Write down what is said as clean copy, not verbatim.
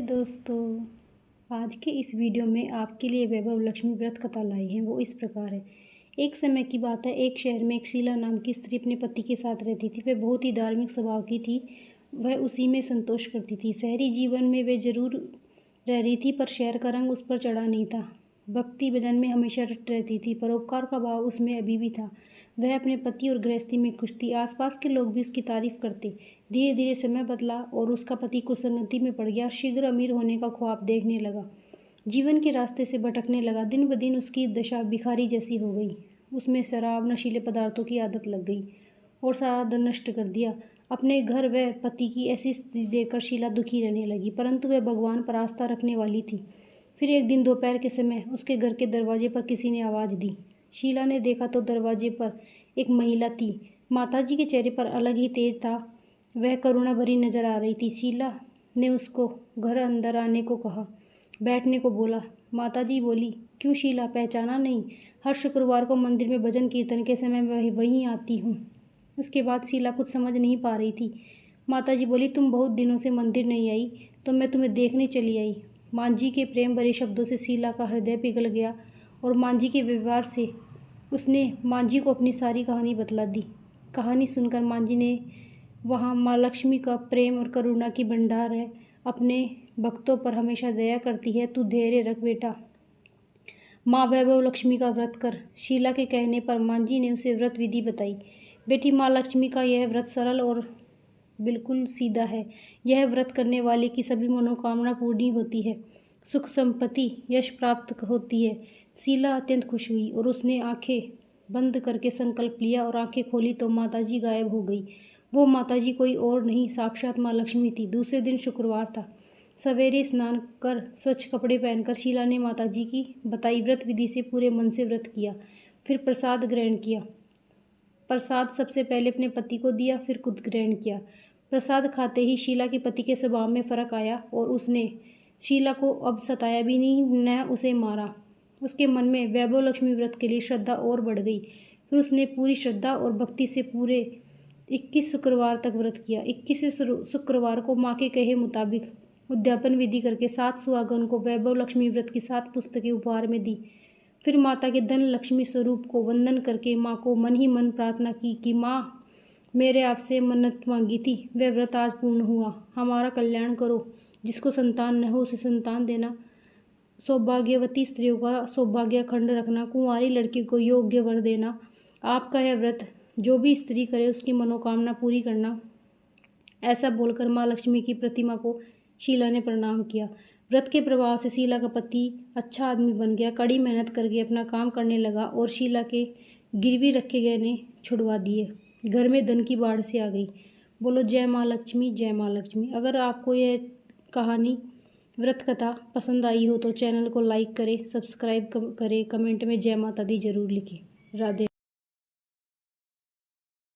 दोस्तों, आज के इस वीडियो में आपके लिए वैभव लक्ष्मी व्रत कथा लाई है। वो इस प्रकार है। एक समय की बात है, एक शहर में एक शीला नाम की स्त्री अपने पति के साथ रहती थी। वह बहुत ही धार्मिक स्वभाव की थी। वह उसी में संतोष करती थी। शहरी जीवन में वे जरूर रह रही थी, पर शहर का रंग उस पर चढ़ा नहीं था। भक्ति भजन में हमेशा रट रहती थी। परोपकार का भाव उसमें अभी भी था। वह अपने पति और गृहस्थी में खुश थी। आसपास के लोग भी उसकी तारीफ करते। धीरे धीरे समय बदला और उसका पति कुसंगति में पड़ गया और शीघ्र अमीर होने का ख्वाब देखने लगा। जीवन के रास्ते से भटकने लगा। दिन ब दिन उसकी दशा भिखारी जैसी हो गई। उसमें शराब नशीले पदार्थों की आदत लग गई और सारा धन नष्ट कर दिया। अपने घर व पति की ऐसी स्थिति देखकर शीला दुखी रहने लगी, परंतु वह भगवान पर आस्था रखने वाली थी। फिर एक दिन दोपहर के समय उसके घर के दरवाजे पर किसी ने आवाज़ दी। शीला ने देखा तो दरवाजे पर एक महिला थी। माताजी के चेहरे पर अलग ही तेज था। वह करुणा भरी नजर आ रही थी। शीला ने उसको घर अंदर आने को कहा, बैठने को बोला। माताजी बोली, क्यों शीला, पहचाना नहीं? हर शुक्रवार को मंदिर में भजन कीर्तन के समय मैं वहीं आती हूँ। उसके बाद शीला कुछ समझ नहीं पा रही थी। माताजी बोली, तुम बहुत दिनों से मंदिर नहीं आई, तो मैं तुम्हें देखने चली आई। मांझी के प्रेम भरे शब्दों से शीला का हृदय पिघल गया और मांझी के व्यवहार से उसने मांझी को अपनी सारी कहानी बतला दी। कहानी सुनकर मांझी ने, वहाँ माँ लक्ष्मी का प्रेम और करुणा की भंडार है, अपने भक्तों पर हमेशा दया करती है, तू धैर्य रख बेटा। माँ वैभव लक्ष्मी का व्रत कर। शीला के कहने पर मांझी ने उसे व्रत विधि बताई। बेटी, माँ लक्ष्मी का यह व्रत सरल और बिल्कुल सीधा है। यह व्रत करने वाले की सभी मनोकामना पूरी होती है। सुख संपत्ति यश प्राप्त होती है। शीला अत्यंत खुश हुई और उसने आंखें बंद करके संकल्प लिया और आंखें खोली तो माताजी गायब हो गई। वो माताजी कोई और नहीं, साक्षात माँ लक्ष्मी थी। दूसरे दिन शुक्रवार था। सवेरे स्नान कर स्वच्छ कपड़े पहनकर शीला ने माताजी की बताई व्रत विधि से पूरे मन से व्रत किया। फिर प्रसाद ग्रहण किया। प्रसाद सबसे पहले अपने पति को दिया, फिर खुद ग्रहण किया। प्रसाद खाते ही शीला के पति के स्वभाव में फर्क आया और उसने शीला को अब सताया भी नहीं, न उसे मारा। उसके मन में वैभव लक्ष्मी व्रत के लिए श्रद्धा और बढ़ गई। फिर उसने पूरी श्रद्धा और भक्ति से पूरे 21 शुक्रवार तक व्रत किया। 21 शुक्रवार को माँ के कहे मुताबिक उद्यापन विधि करके 7 सुहागन को वैभव लक्ष्मी व्रत की 7 पुस्तकें उपहार में दी। फिर माता के धन लक्ष्मी स्वरूप को वंदन करके माँ को मन ही मन प्रार्थना की कि माँ, मेरे आपसे मन्नत मांगी थी, वह व्रत आज पूर्ण हुआ। हमारा कल्याण करो। जिसको संतान न हो उसे संतान देना। सौभाग्यवती स्त्रियों का सौभाग्य अखंड रखना। कुंवारी लड़की को योग्य वर देना। आपका यह व्रत जो भी स्त्री करे उसकी मनोकामना पूरी करना। ऐसा बोलकर माँ लक्ष्मी की प्रतिमा को शीला ने प्रणाम किया। व्रत के प्रभाव से शीला का पति अच्छा आदमी बन गया। कड़ी मेहनत करके अपना काम करने लगा और शीला के गिरवी रखे गहने छुड़वा दिए। घर में धन की बाढ़ से आ गई। बोलो जय माँ लक्ष्मी, जय माँ लक्ष्मी। अगर आपको यह कहानी व्रत कथा पसंद आई हो तो चैनल को लाइक करें, सब्सक्राइब करें, कमेंट में जय माता दी जरूर लिखें। राधे।